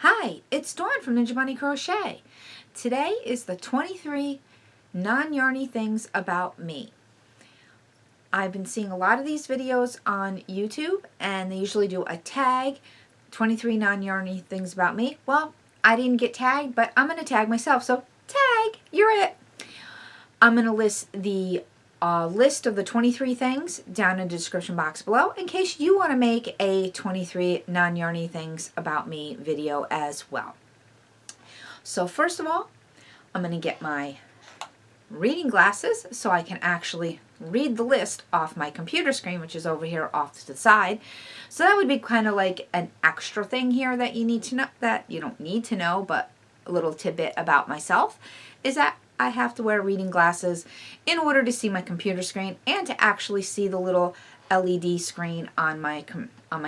Hi, it's Dawn from Ninja Bunny Crochet. Today is the 23 non-yarny things about me. I've been seeing a lot of these videos on YouTube and they usually do a tag, 23 non-yarny things about me. Well, I didn't get tagged, but I'm going to tag myself, so tag, you're it. I'm going to list the list of the 23 things down in the description box below in case you want to make a 23 non-yarny things about me video as well. So first of all, I'm going to get my reading glasses so I can actually read the list off my computer screen, which is over here off to the side. So that would be kind of like an extra thing here that you need to know, that you don't need to know, but a little tidbit about myself is that I have to wear reading glasses in order to see my computer screen and to actually see the little LED screen on my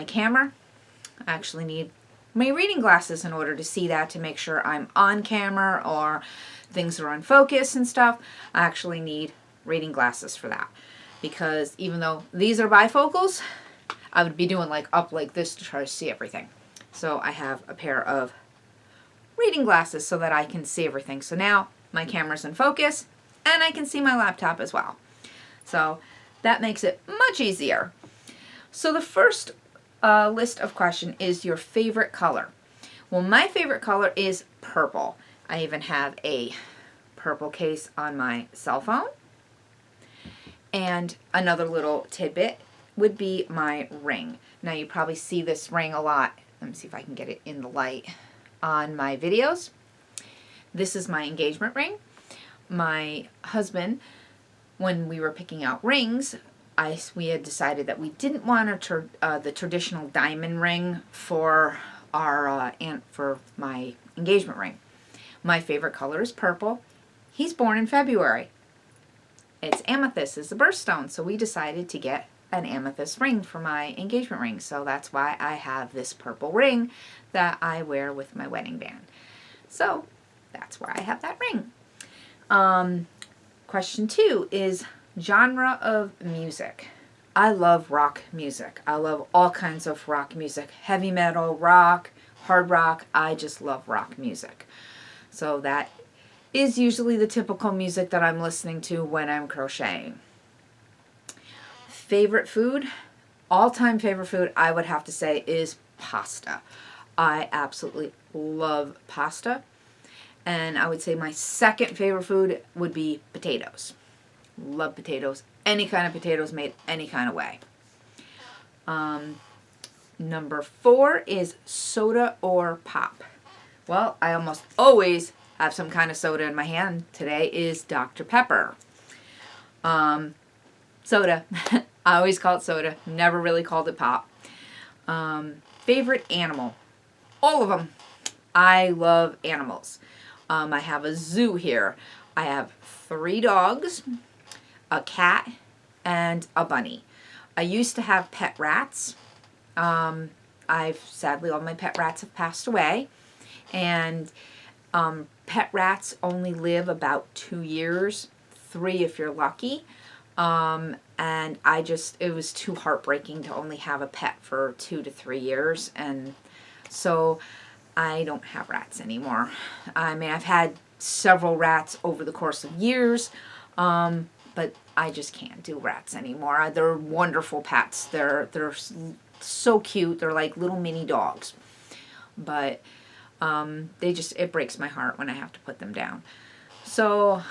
camera. I actually need my reading glasses in order to see that, to make sure I'm on camera or things are on focus and stuff. I actually need reading glasses for that, because even though these are bifocals, I would be doing like up like this to try to see everything. So I have a pair of reading glasses so that I can see everything. So now my camera's in focus and I can see my laptop as well. So that makes it much easier. So the first list of question is your favorite color. Well, my favorite color is purple. I even have a purple case on my cell phone. And another little tidbit would be my ring. Now you probably see this ring a lot. Let me see if I can get it in the light on my videos. This is my engagement ring. My husband, when we were picking out rings, we had decided that we didn't want the traditional diamond ring for our for my engagement ring. My favorite color is purple. He's born in February. It's amethyst is the birthstone, so we decided to get an amethyst ring for my engagement ring. So that's why I have this purple ring that I wear with my wedding band. So that's why I have that ring. Question 2 is genre of music. I love rock music. I love all kinds of rock music. Heavy metal, rock, hard rock. I just love rock music. So that is usually the typical music that I'm listening to when I'm crocheting. Favorite food? All-time favorite food, I would have to say, is pasta. I absolutely love pasta. And I would say my second favorite food would be potatoes. Love potatoes. Any kind of potatoes made any kind of way. Number 4 is soda or pop. Well, I almost always have some kind of soda in my hand. Today is Dr. Pepper. Soda. I always call it soda. Never really called it pop. Favorite animal? All of them. I love animals. I have a zoo here. I have 3 dogs, a cat, and a bunny. I used to have pet rats. Sadly, all my pet rats have passed away. And pet rats only live about 2 years, 3 if you're lucky. And it was too heartbreaking to only have a pet for 2 to 3 years. And so I don't have rats anymore. I mean, I've had several rats over the course of years, but I just can't do rats anymore. They're wonderful pets. They're so cute. They're like little mini dogs. But it breaks my heart when I have to put them down. So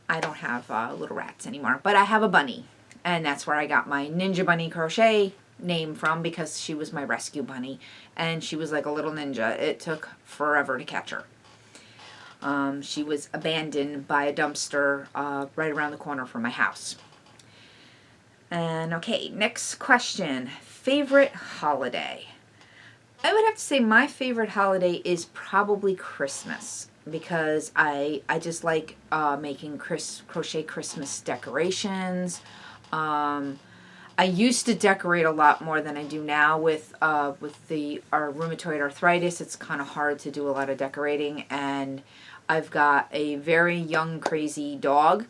I don't have little rats anymore. But I have a bunny, and that's where I got my Ninja Bunny Crochet name from, because she was my rescue bunny and she was like a little ninja. It took forever to catch her. She was abandoned by a dumpster right around the corner from my house. And okay, next question. Favorite holiday? I would have to say my favorite holiday is probably Christmas, because I just like making crochet Christmas decorations. I used to decorate a lot more than I do now with our rheumatoid arthritis. It's kind of hard to do a lot of decorating, and I've got a very young crazy dog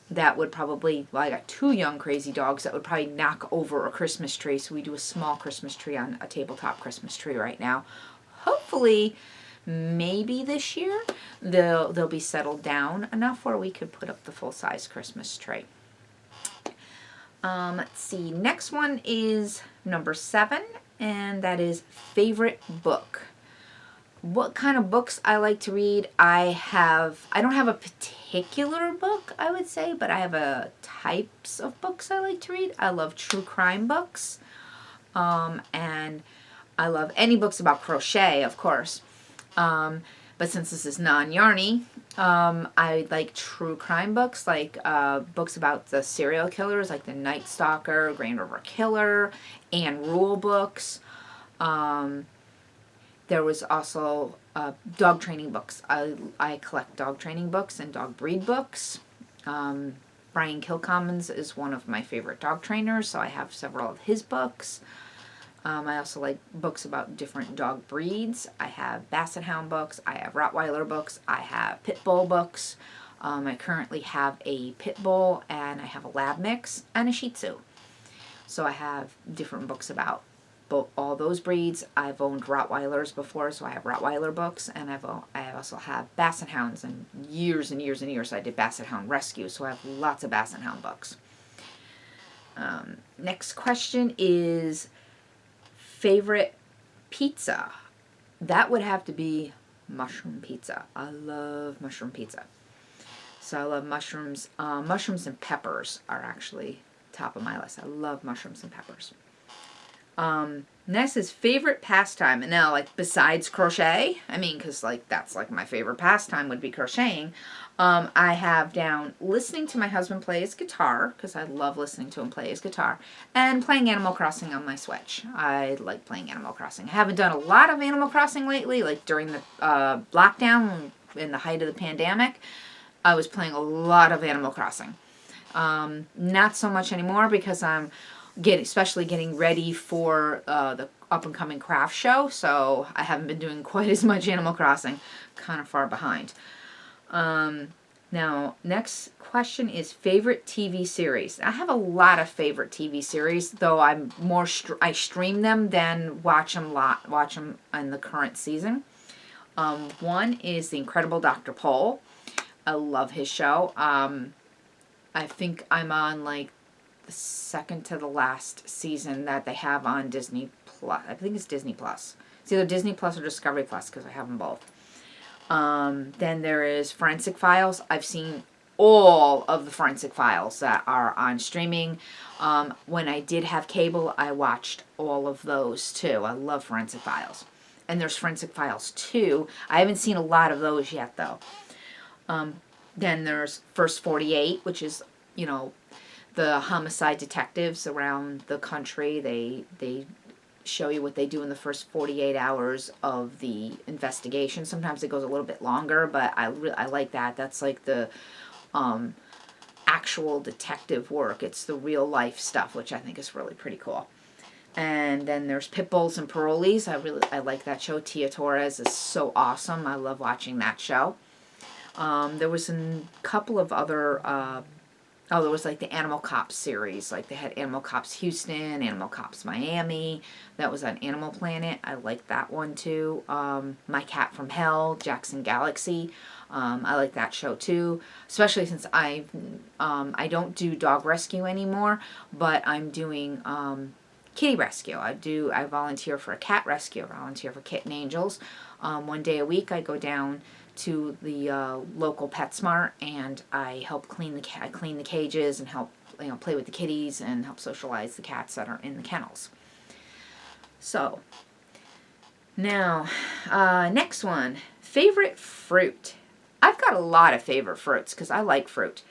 that would probably, well, I got 2 young crazy dogs that would probably knock over a Christmas tree. So we do a small Christmas tree on a tabletop Christmas tree right now. Hopefully maybe this year they'll be settled down enough where we could put up the full-size Christmas tree. Let's see, next one is number 7, and that is favorite book. What kind of books I like to read? I don't have a particular book, I would say, but I have types of books I like to read. I love true crime books, and I love any books about crochet, of course. But since this is non-yarny, I like true crime books, like books about the serial killers, like the Night Stalker, Grand River Killer, and rule books. There was also dog training books. I collect dog training books and dog breed books. Brian Kilcommons is one of my favorite dog trainers, so I have several of his books. I also like books about different dog breeds. I have Basset Hound books, I have Rottweiler books, I have Pit Bull books. I currently have a Pit Bull, and I have a Lab Mix, and a Shih Tzu. So I have different books about all those breeds. I've owned Rottweilers before, so I have Rottweiler books, and I also have Basset Hounds, and years I did Basset Hound Rescue, so I have lots of Basset Hound books. Next question is favorite pizza. That would have to be mushroom pizza. I love mushroom pizza. So I love mushrooms. Mushrooms and peppers are actually top of my list. I love mushrooms and peppers. Next is favorite pastime. And now, like, besides crochet, I mean, because, like, that's, like, my favorite pastime would be crocheting. I have down listening to my husband play his guitar, because I love listening to him play his guitar, and playing Animal Crossing on my Switch. I like playing Animal Crossing. I haven't done a lot of Animal Crossing lately, like during the lockdown, in the height of the pandemic. I was playing a lot of Animal Crossing. Not so much anymore, because I'm especially getting ready for the up-and-coming craft show, so I haven't been doing quite as much Animal Crossing. Kind of far behind. Now, next question is favorite TV series. I have a lot of favorite TV series, though I'm more I stream them than watch them in the current season. One is The Incredible Dr. Pol. I love his show. I think I'm on, like, the second to the last season that they have on Disney Plus. I think it's Disney Plus. It's either Disney Plus or Discovery Plus, because I have them both. Then there is Forensic Files. I've seen all of the Forensic Files that are on streaming. When I did have cable, I watched all of those too. I love Forensic Files. And there's Forensic Files 2. I haven't seen a lot of those yet, though. Then there's First 48, which is, you know, the homicide detectives around the country. They show you what they do in the first 48 hours of the investigation. Sometimes it goes a little bit longer, but I like that. That's like the actual detective work. It's the real life stuff, which I think is really pretty cool. And then there's Pit Bulls and Parolees. I like that show. Tia Torres is so awesome. I love watching that show. There was a couple of other there was like the Animal Cops series. Like they had Animal Cops Houston, Animal Cops Miami. That was on Animal Planet. I like that one too. My Cat from Hell, Jackson Galaxy. I like that show too. Especially since I don't do dog rescue anymore, but I'm doing kitty rescue. I volunteer for a cat rescue. I volunteer for Kitten Angels. One day a week I go down to the local PetSmart, and I help clean the cages and help play with the kitties and help socialize the cats that are in the kennels. So now next one, favorite fruit. I've got a lot of favorite fruits because I like fruit.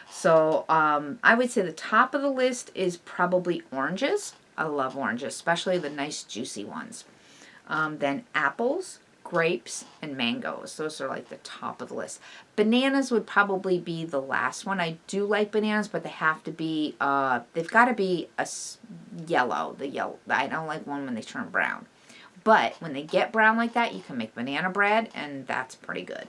So I would say the top of the list is probably oranges. I love oranges, especially the nice juicy ones. Then apples, grapes, and mangoes. Those are like the top of the list. Bananas would probably be the last one. I do like bananas, but they have to be, they've got to be yellow. I don't like one when they turn brown. But when they get brown like that, you can make banana bread, and that's pretty good.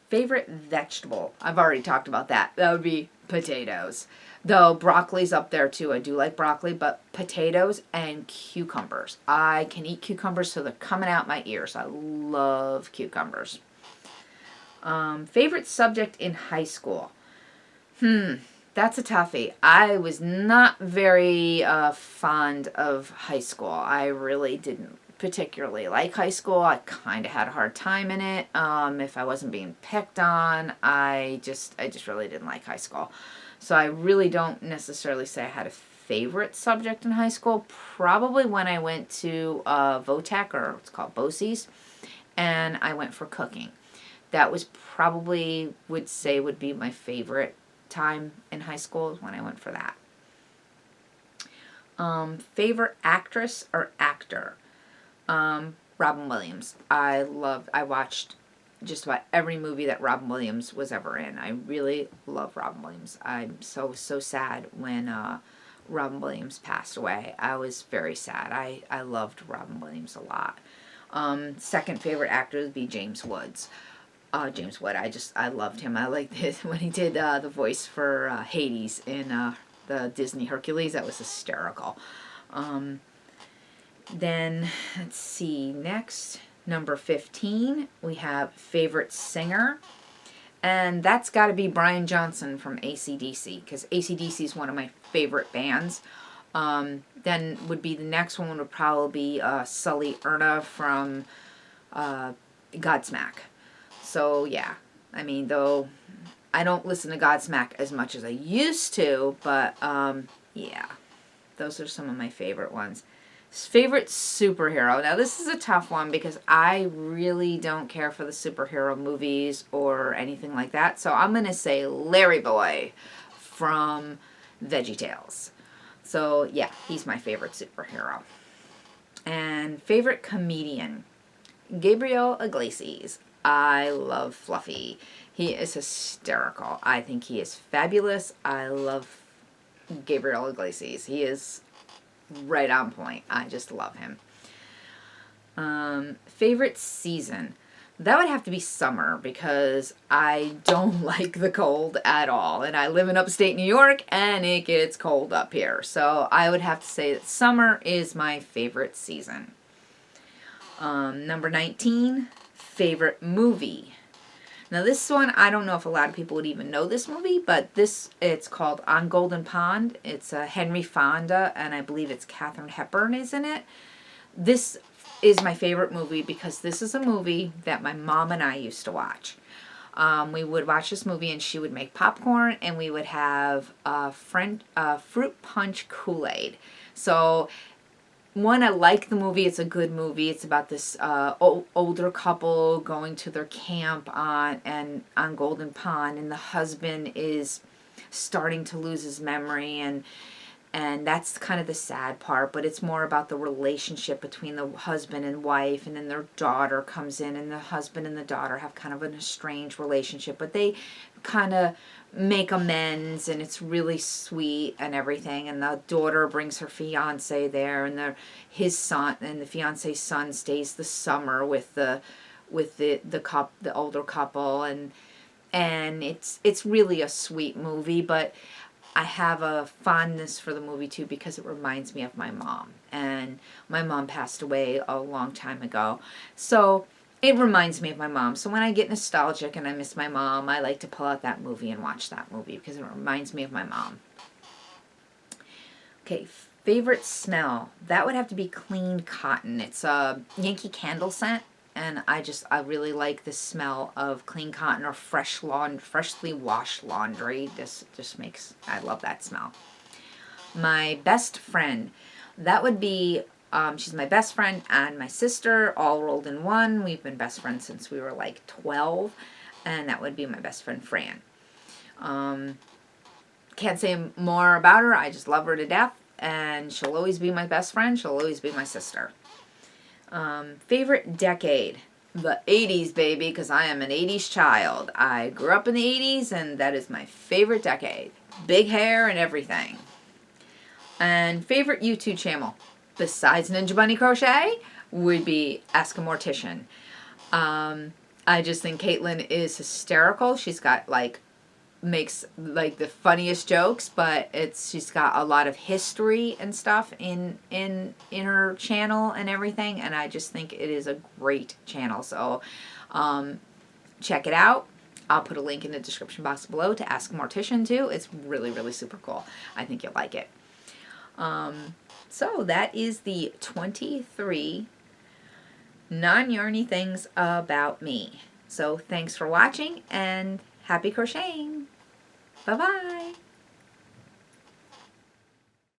Favorite vegetable. I've already talked about that. That would be potatoes. Though broccoli's up there too. I do like broccoli, but potatoes and cucumbers. I can eat cucumbers so they're coming out my ears. I love cucumbers. Favorite subject in high school? That's a toughie. I was not very fond of high school. I really didn't particularly like high school. I kind of had a hard time in it. If I wasn't being picked on, I just really didn't like high school. So I really don't necessarily say I had a favorite subject in high school. Probably when I went to VOTEC, or it's called BOCES, and I went for cooking. That was probably, would be my favorite time in high school is when I went for that. Favorite actress or actor? Robin Williams. I watched just about every movie that Robin Williams was ever in. I really love Robin Williams. I'm so sad when Robin Williams passed away. I was very sad. I loved Robin Williams a lot. Second favorite actor would be James Woods. James Wood. I loved him. I liked his when he did the voice for Hades in the Disney Hercules. That was hysterical. Then let's see. Next, number 15, we have favorite singer, and that's got to be Brian Johnson from AC/DC, because AC/DC is one of my favorite bands. Then would be the next one would probably be Sully Erna from Godsmack. So yeah, I mean, though I don't listen to Godsmack as much as I used to, but yeah, those are some of my favorite ones. Favorite superhero. Now this is a tough one because I really don't care for the superhero movies or anything like that. So I'm going to say Larry Boy from VeggieTales. So yeah, he's my favorite superhero. And favorite comedian, Gabriel Iglesias. I love Fluffy. He is hysterical. I think he is fabulous. I love Gabriel Iglesias. He is right on point. I just love him. Favorite season. That would have to be summer because I don't like the cold at all. And I live in upstate New York and it gets cold up here. So I would have to say that summer is my favorite season. Number 19, favorite movie. Now this one, I don't know if a lot of people would even know this movie, but it's called On Golden Pond. It's Henry Fonda, and I believe it's Katharine Hepburn is in it. This is my favorite movie because this is a movie that my mom and I used to watch. We would watch this movie and she would make popcorn and we would have fruit punch Kool-Aid. So one, I like the movie. It's a good movie. It's about this older couple going to their camp on Golden Pond, and the husband is starting to lose his memory, and that's kind of the sad part. But it's more about the relationship between the husband and wife, and then their daughter comes in, and the husband and the daughter have kind of an estranged relationship, but they kind of make amends, and it's really sweet and everything. And the daughter brings her fiance there, and his son and the fiance's son stays the summer with the older couple, and it's really a sweet movie. But I have a fondness for the movie too because it reminds me of my mom, and my mom passed away a long time ago, so it reminds me of my mom. So when I get nostalgic and I miss my mom, I like to pull out that movie and watch that movie because it reminds me of my mom. Okay, favorite smell. That would have to be clean cotton. It's a Yankee Candle scent, and I really like the smell of clean cotton or freshly washed laundry. I love that smell. My best friend. That would be she's my best friend and my sister, all rolled in one. We've been best friends since we were like 12, and that would be my best friend, Fran. Can't say more about her. I just love her to death, and she'll always be my best friend. She'll always be my sister. Favorite decade. The 80s, baby, because I am an 80s child. I grew up in the 80s, and that is my favorite decade. Big hair and everything. And favorite YouTube channel, besides Ninja Bunny Crochet, would be Ask a Mortician. I just think Caitlin is hysterical. She's got like makes like the funniest jokes, but she's got a lot of history and stuff in her channel and everything, and I just think it is a great channel. So check it out. I'll put a link in the description box below to Ask a Mortician too. It's really, really super cool. I think you'll like it. So that is the 23 non-yarny things about me. So thanks for watching and happy crocheting. Bye-bye.